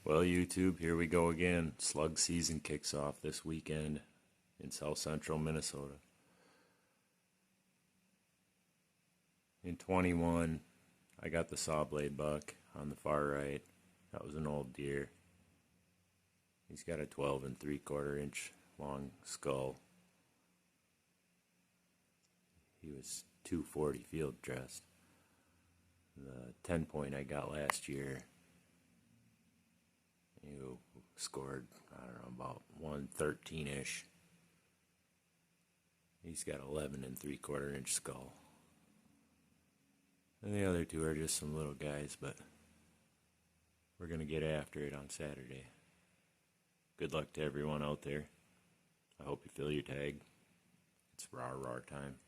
Well, YouTube, here we go again. Slug season kicks off this weekend in south central Minnesota. In 21, I got the saw blade buck on the far right. That was an old deer. He's got a 12 and 3/4 inch long skull. He was 240 field dressed. The 10 point I got last year, you scored, I don't know, about 113-ish. He's got 11 and 3/4 inch skull. And the other two are just some little guys, but we're going to get after it on Saturday. Good luck to everyone out there. I hope you fill your tag. It's rawr time.